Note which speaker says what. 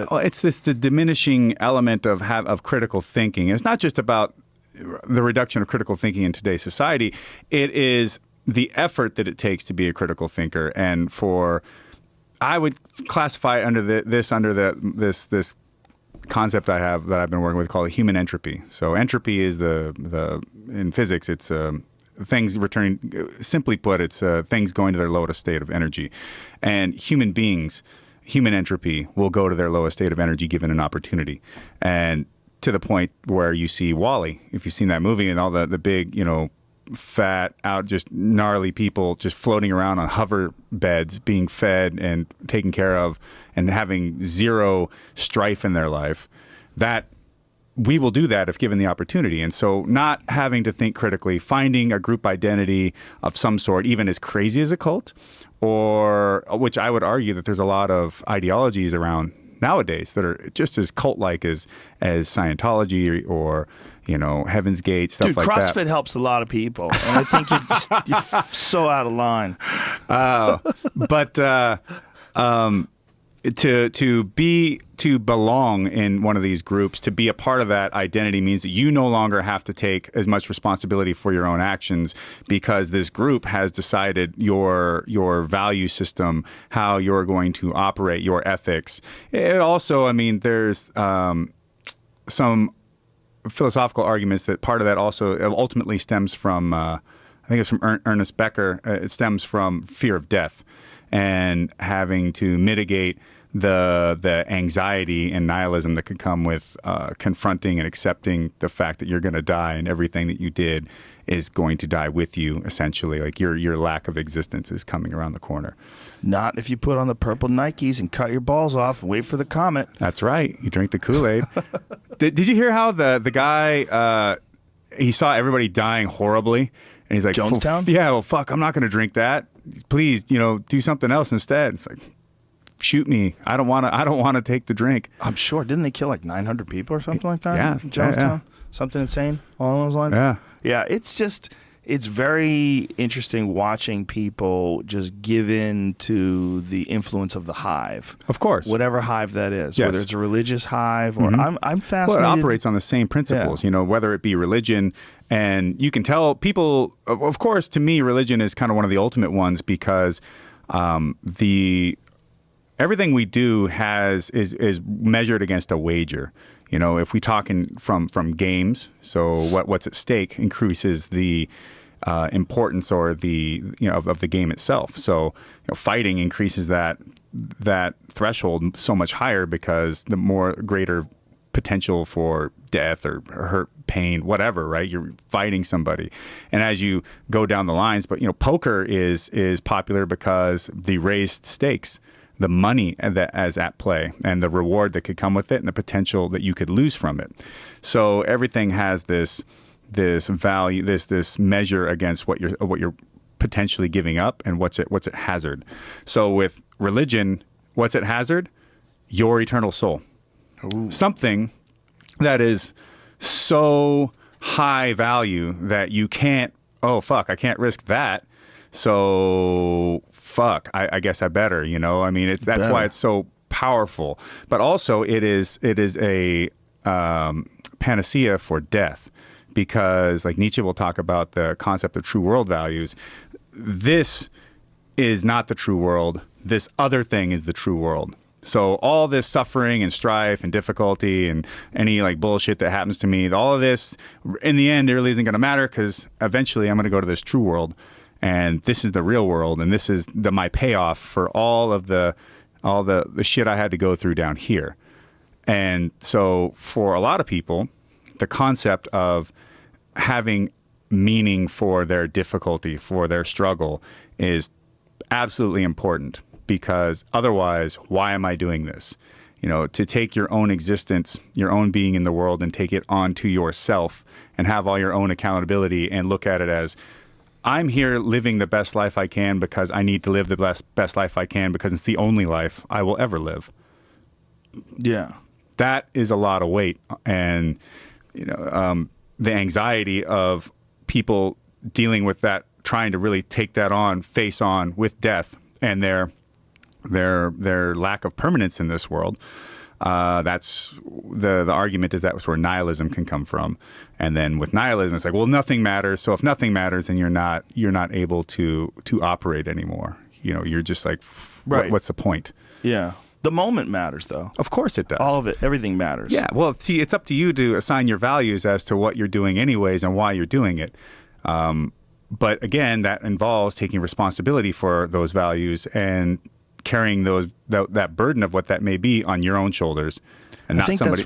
Speaker 1: Well, it's the diminishing element of critical thinking. It's not just about the reduction of critical thinking in today's society. It is the effort that it takes to be a critical thinker, and I would classify under this concept I have that I've been working with called human entropy. So entropy is in physics, it's things returning. Simply put, it's things going to their lowest state of energy, and human entropy will go to their lowest state of energy given an opportunity. And to the point where you see Wall-E, if you've seen that movie, and all the big, fat, out, just gnarly people just floating around on hover beds, being fed and taken care of and having zero strife in their life, that we will do that if given the opportunity. And so not having to think critically, finding a group identity of some sort, even as crazy as a cult, or which I would argue that there's a lot of ideologies around nowadays that are just as cult-like as Scientology or Heaven's Gate, stuff like that.
Speaker 2: CrossFit helps a lot of people, and I think you're so out of line.
Speaker 1: To belong in one of these groups, to be a part of that identity, means that you no longer have to take as much responsibility for your own actions because this group has decided your value system, how you're going to operate, your ethics. It also, there's some philosophical arguments that part of that also ultimately stems from, I think it's from Ernest Becker. It stems from fear of death and having to mitigate the anxiety and nihilism that could come with confronting and accepting the fact that you're going to die and everything that you did is going to die with you, essentially. Like your lack of existence is coming around the corner.
Speaker 2: Not if you put on the purple Nikes and cut your balls off and wait for the comet.
Speaker 1: That's right. You drink the Kool-Aid. Did you hear how the guy, he saw everybody dying horribly? And he's like,
Speaker 2: Jonestown?
Speaker 1: Yeah, well, fuck, I'm not going to drink that. Please, do something else instead. It's like, shoot me. I don't want to take the drink.
Speaker 2: I'm sure. Didn't they kill like 900 people or something like that?
Speaker 1: Yeah.
Speaker 2: In Jonestown?
Speaker 1: Yeah.
Speaker 2: Something insane along those lines?
Speaker 1: Yeah.
Speaker 2: Yeah, it's very interesting watching people just give in to the influence of the hive.
Speaker 1: Of course.
Speaker 2: Whatever hive that is.
Speaker 1: Yes.
Speaker 2: Whether it's a religious hive or I'm fascinated.
Speaker 1: Well, it operates on the same principles, whether it be religion. And you can tell people, of course, to me, religion is kind of one of the ultimate ones because everything we do is measured against a wager. If we talk from games, so what's at stake increases the importance or the of the game itself. So fighting increases that threshold so much higher because the more greater potential for death or hurt, pain, whatever, right? You're fighting somebody. And as you go down the lines, but poker is popular because the raised stakes, the money that is at play and the reward that could come with it and the potential that you could lose from it. So everything has this value, this measure against what you're potentially giving up and what's at hazard. So with religion, what's at hazard? Your eternal soul. Ooh. Something that is so high value that you can't, I can't risk that. So fuck, I guess I better, that's why it's so powerful. But also it is a panacea for death, because like Nietzsche will talk about the concept of true world values. This is not the true world. This other thing is the true world. So all this suffering and strife and difficulty and any like bullshit that happens to me, all of this in the end, it really isn't going to matter because eventually I'm going to go to this true world. And this is the real world, and this is my payoff for all the shit I had to go through down here. And so for a lot of people, the concept of having meaning for their difficulty, for their struggle, is absolutely important, because otherwise, why am I doing this? To take your own existence, your own being in the world, and take it onto yourself and have all your own accountability and look at it as, I'm here living the best life I can because I need to live the best life I can because it's the only life I will ever live.
Speaker 2: Yeah.
Speaker 1: That is a lot of weight. And, the anxiety of people dealing with that, trying to really take that on, face on with death and their lack of permanence in this world. That's the argument is that's where nihilism can come from. And then with nihilism, it's like, well, nothing matters. So if nothing matters, then you're not able to operate anymore. You're just like,
Speaker 2: Right.
Speaker 1: what's the point?
Speaker 2: Yeah. The moment matters, though.
Speaker 1: Of course it does.
Speaker 2: All of it, everything matters.
Speaker 1: Yeah. Well, see, it's up to you to assign your values as to what you're doing anyways and why you're doing it. But again, that involves taking responsibility for those values and carrying that burden of what that may be on your own shoulders, and
Speaker 2: I
Speaker 1: not
Speaker 2: think
Speaker 1: somebody.
Speaker 2: that's